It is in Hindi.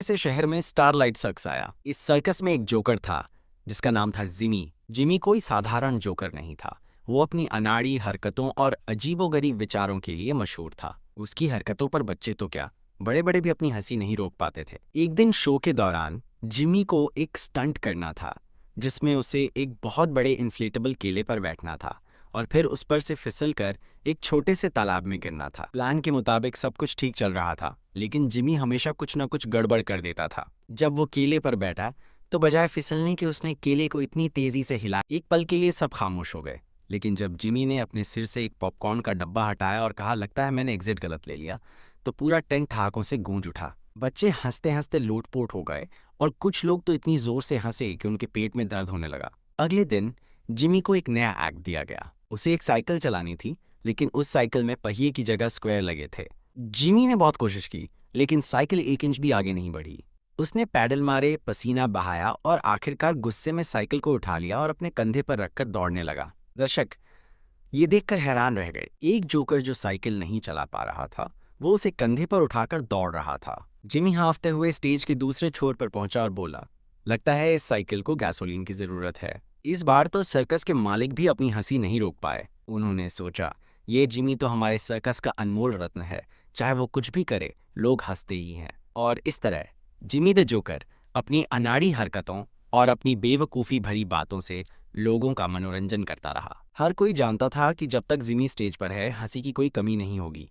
से शहर में स्टारलाइट सर्कस आया। इस सर्कस में एक जोकर था जिसका नाम था जिमी। जिमी कोई साधारण जोकर नहीं था। वो अपनी अनाड़ी हरकतों और अजीबोगरीब विचारों के लिए मशहूर था। उसकी हरकतों पर बच्चे तो क्या, बड़े बड़े भी अपनी हंसी नहीं रोक पाते थे। एक दिन शो के दौरान जिमी को एक स्टंट करना था जिसमें उसे एक बहुत बड़े इन्फ्लेटेबल केले पर बैठना था और फिर उस पर से फिसल कर एक छोटे से तालाब में गिरना था। प्लान के मुताबिक सब कुछ ठीक चल रहा था, लेकिन जिमी हमेशा कुछ न कुछ गड़बड़ कर देता था। जब वो केले पर बैठा तो बजाय फिसलने के उसने केले को इतनी तेजी से हिलाया, एक पल के लिए सब खामोश हो गए। लेकिन जब जिमी ने अपने सिर से एक पॉपकॉर्न का डब्बा हटाया और कहा लगता है मैंने एग्जिट गलत ले लिया, तो पूरा टेंट ठहाकों से गूंज उठा। बच्चे हंसते हंसते लोटपोट हो गए और कुछ लोग तो इतनी जोर से हंसे कि उनके पेट में दर्द होने लगा। अगले दिन जिमी को एक नया एक्ट दिया गया। उसे एक साइकिल चलानी थी, लेकिन उस साइकिल में पहिए की जगह स्क्वायर लगे थे। जिमी ने बहुत कोशिश की, लेकिन साइकिल 1 इंच भी आगे नहीं बढ़ी। उसने पैडल मारे, पसीना बहाया और आखिरकार गुस्से में साइकिल को उठा लिया और अपने कंधे पर रखकर दौड़ने लगा। दर्शक ये देखकर हैरान रह गए। एक जोकर जो साइकिल नहीं चला पा रहा था, वो उसे कंधे पर उठाकर दौड़ रहा था। जिमी हाँफते हुए स्टेज के दूसरे छोर पर पहुंचा और बोला, लगता है इस साइकिल को गैसोलीन की जरूरत है। इस बार तो सर्कस के मालिक भी अपनी हंसी नहीं रोक पाए। उन्होंने सोचा, ये जिमी तो हमारे सर्कस का अनमोल रत्न है, चाहे वो कुछ भी करे लोग हंसते ही हैं। और इस तरह जिमी द जोकर अपनी अनाड़ी हरकतों और अपनी बेवकूफ़ी भरी बातों से लोगों का मनोरंजन करता रहा। हर कोई जानता था कि जब तक जिमी स्टेज पर है हंसी की कोई कमी नहीं होगी।